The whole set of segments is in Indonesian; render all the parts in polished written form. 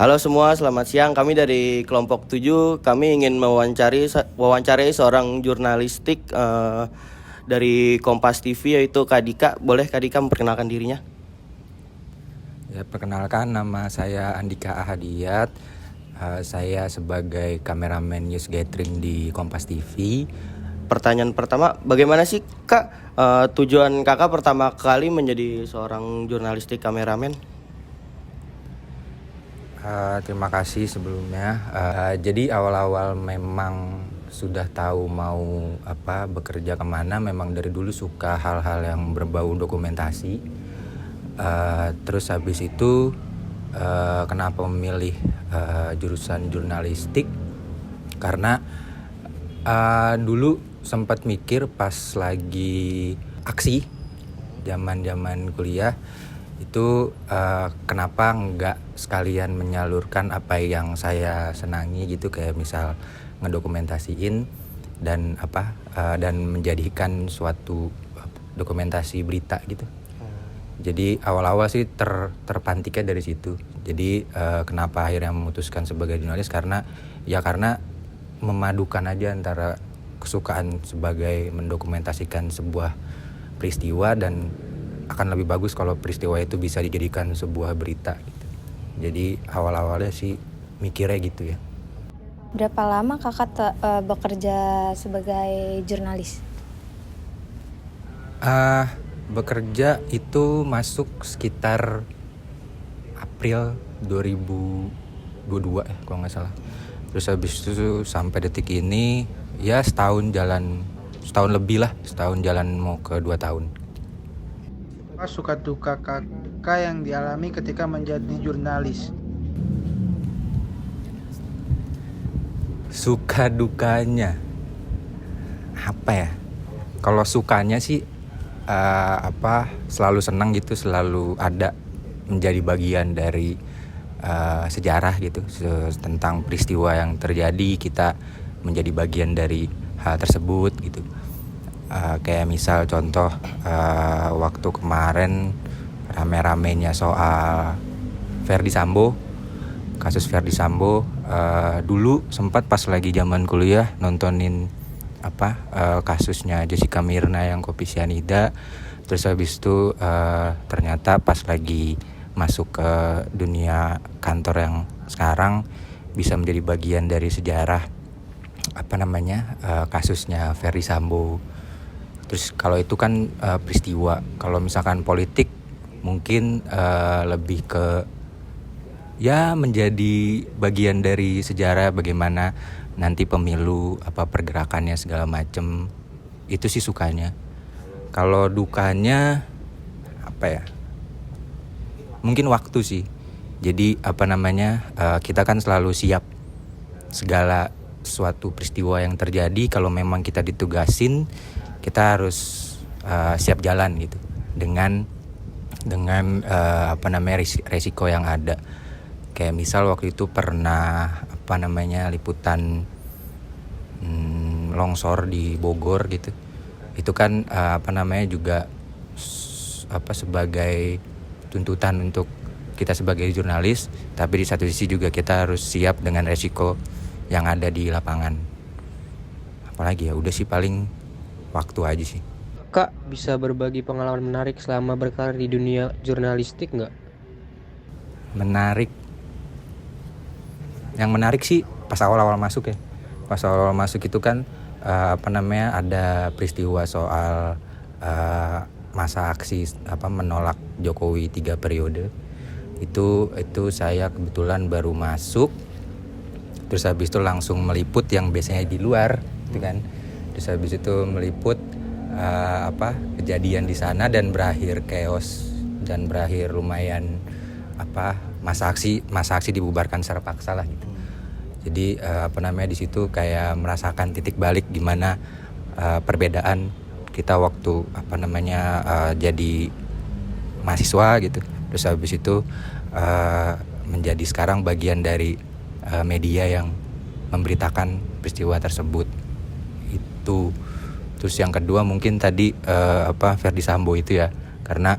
Halo semua, selamat siang. Kami dari kelompok 7. Kami ingin mewawancarai seorang jurnalistik dari Kompas TV, yaitu Kak Dika. Boleh Kak Dika memperkenalkan dirinya? Ya, perkenalkan, nama saya Andika Ahadiyat. Saya sebagai kameramen news gathering di Kompas TV. Pertanyaan pertama, bagaimana sih Kak tujuan Kakak pertama kali menjadi seorang jurnalistik kameramen? Terima kasih sebelumnya. Jadi awal-awal memang sudah tahu mau bekerja kemana. Memang dari dulu suka hal-hal yang berbau dokumentasi. Terus habis itu kenapa memilih jurusan jurnalistik? Karena dulu sempat mikir pas lagi aksi zaman kuliah itu, kenapa nggak sekalian menyalurkan apa yang saya senangi gitu, kayak misal ngedokumentasiin dan menjadikan suatu dokumentasi berita gitu. Jadi awal-awal sih terpantiknya dari situ. Jadi kenapa akhirnya memutuskan sebagai jurnalis, karena memadukan aja antara kesukaan sebagai mendokumentasikan sebuah peristiwa, dan akan lebih bagus kalau peristiwa itu bisa dijadikan sebuah berita gitu. Jadi awal-awalnya sih mikirnya gitu ya. Berapa lama kakak bekerja sebagai jurnalis? Bekerja itu masuk sekitar April 2022 kalau nggak salah. Terus habis itu sampai detik ini ya setahun jalan mau ke 2 tahun. Suka duka kakak yang dialami ketika menjadi jurnalis? Suka dukanya apa ya? Kalau sukanya sih selalu senang gitu, selalu ada menjadi bagian dari sejarah gitu, tentang peristiwa yang terjadi, kita menjadi bagian dari hal tersebut gitu. Kayak misal contoh waktu kemarin rame-ramenya soal kasus Ferdy Sambo. Dulu sempat pas lagi zaman kuliah nontonin kasusnya Jessica Mirna yang kopi sianida. Terus habis itu ternyata pas lagi masuk ke dunia kantor yang sekarang bisa menjadi bagian dari sejarah kasusnya Ferdy Sambo. Terus kalau itu kan peristiwa. Kalau misalkan politik mungkin lebih ke ya menjadi bagian dari sejarah, bagaimana nanti pemilu, pergerakannya segala macem. Itu sih sukanya. Kalau dukanya mungkin waktu sih. Jadi kita kan selalu siap segala suatu peristiwa yang terjadi. Kalau memang kita ditugasin, kita harus siap jalan gitu dengan resiko yang ada. Kayak misal waktu itu pernah liputan longsor di Bogor gitu. Itu kan juga sebagai tuntutan untuk kita sebagai jurnalis, tapi di satu sisi juga kita harus siap dengan resiko yang ada di lapangan. Apalagi ya udah sih paling waktu aja sih. Kak, bisa berbagi pengalaman menarik selama berkarir di dunia jurnalistik nggak? Menarik. Yang menarik sih pas awal-awal masuk ya. Pas awal-awal masuk itu kan ada peristiwa soal masa aksi menolak Jokowi 3 periode. Itu saya kebetulan baru masuk. Terus habis itu langsung meliput yang biasanya di luar gitu kan. Terus habis itu meliput kejadian di sana, dan berakhir chaos dan berakhir lumayan masa aksi dibubarkan secara paksa lah gitu. Jadi di situ kayak merasakan titik balik gimana perbedaan kita waktu jadi mahasiswa gitu. Terus habis itu menjadi sekarang bagian dari media yang memberitakan peristiwa tersebut. Itu. Terus yang kedua mungkin tadi Ferdy Sambo itu ya, karena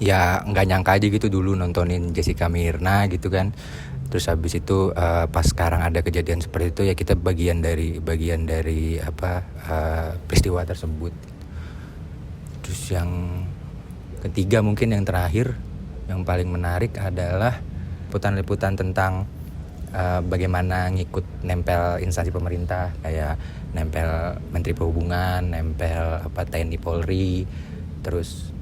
ya nggak nyangka aja gitu dulu nontonin Jessica Mirna gitu kan. Terus habis itu pas sekarang ada kejadian seperti itu ya kita bagian dari peristiwa tersebut. Terus yang ketiga mungkin yang terakhir yang paling menarik adalah liputan-liputan tentang bagaimana ngikut nempel instansi pemerintah, kayak nempel Menteri Perhubungan, nempel TNI Polri, terus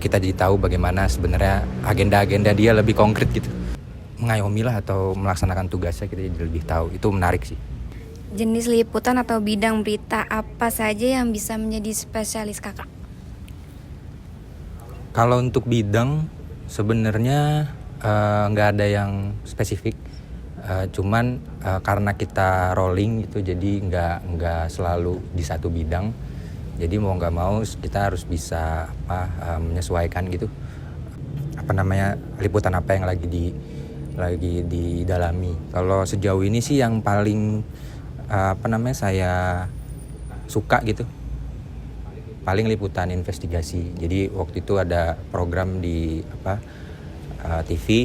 kita jadi tahu bagaimana sebenarnya agenda-agenda dia lebih konkret gitu. Mengayomi lah atau melaksanakan tugasnya kita jadi lebih tahu. Itu menarik sih. Jenis liputan atau bidang berita apa saja yang bisa menjadi spesialis kakak? Kalau untuk bidang sebenarnya nggak ada yang spesifik. Cuman karena kita rolling gitu jadi nggak selalu di satu bidang. Jadi mau nggak mau kita harus bisa menyesuaikan gitu liputan apa yang lagi didalami. Kalau sejauh ini sih yang paling saya suka gitu paling liputan investigasi. Jadi waktu itu ada program di TV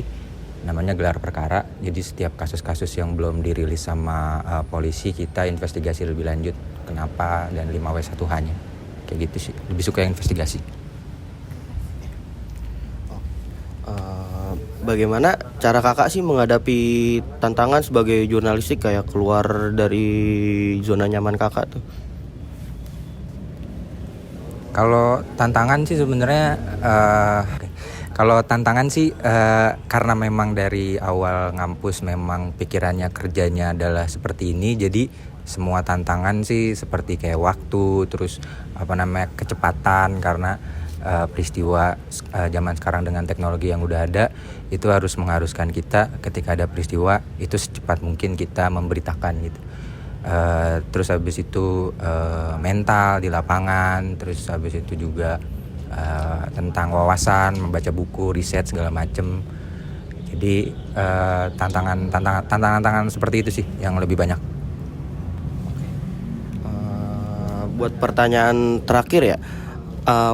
namanya Gelar Perkara. Jadi setiap kasus-kasus yang belum dirilis sama polisi kita investigasi lebih lanjut kenapa dan 5W1H-nya. Kayak gitu sih. Lebih suka yang investigasi. Bagaimana cara kakak sih menghadapi tantangan sebagai jurnalistik kayak keluar dari zona nyaman kakak tuh? Kalau tantangan sih sebenarnya karena memang dari awal ngampus memang pikirannya kerjanya adalah seperti ini, jadi semua tantangan sih seperti kayak waktu, terus kecepatan karena peristiwa zaman sekarang dengan teknologi yang udah ada itu mengharuskan kita ketika ada peristiwa itu secepat mungkin kita memberitakan gitu. Terus habis itu mental di lapangan, terus habis itu juga tentang wawasan, membaca buku, riset segala macem. Jadi tantangan seperti itu sih yang lebih banyak. Buat pertanyaan terakhir ya,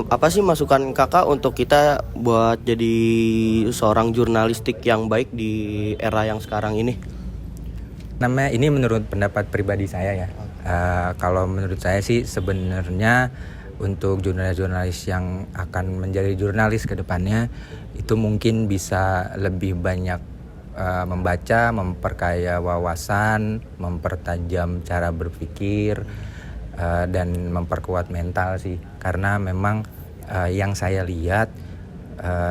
apa sih masukan kakak untuk kita buat jadi seorang jurnalistik yang baik di era yang sekarang ini? Ini menurut pendapat pribadi saya ya. Kalau menurut saya sih sebenarnya untuk jurnalis-jurnalis yang akan menjadi jurnalis ke depannya itu mungkin bisa lebih banyak membaca, memperkaya wawasan, mempertajam cara berpikir, dan memperkuat mental sih. Karena memang yang saya lihat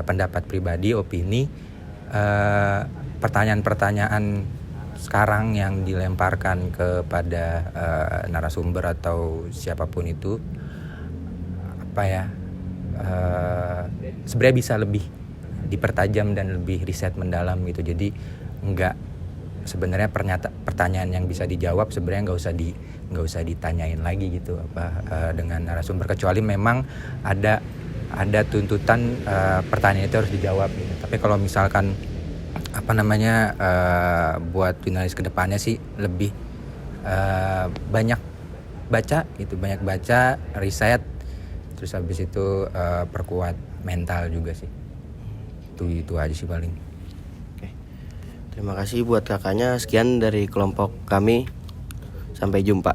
pendapat pribadi, opini, pertanyaan-pertanyaan sekarang yang dilemparkan kepada narasumber atau siapapun itu sebenarnya bisa lebih dipertajam dan lebih riset mendalam gitu. Jadi sebenarnya pertanyaan yang bisa dijawab sebenarnya nggak usah ditanyain lagi gitu dengan narasumber, kecuali memang ada tuntutan pertanyaan itu harus dijawab gitu. Tapi kalau misalkan buat jurnalis kedepannya sih lebih banyak baca, riset, terus habis itu perkuat mental juga sih. Itu aja sih paling. Oke. Terima kasih buat kakaknya. Sekian dari kelompok kami. Sampai jumpa.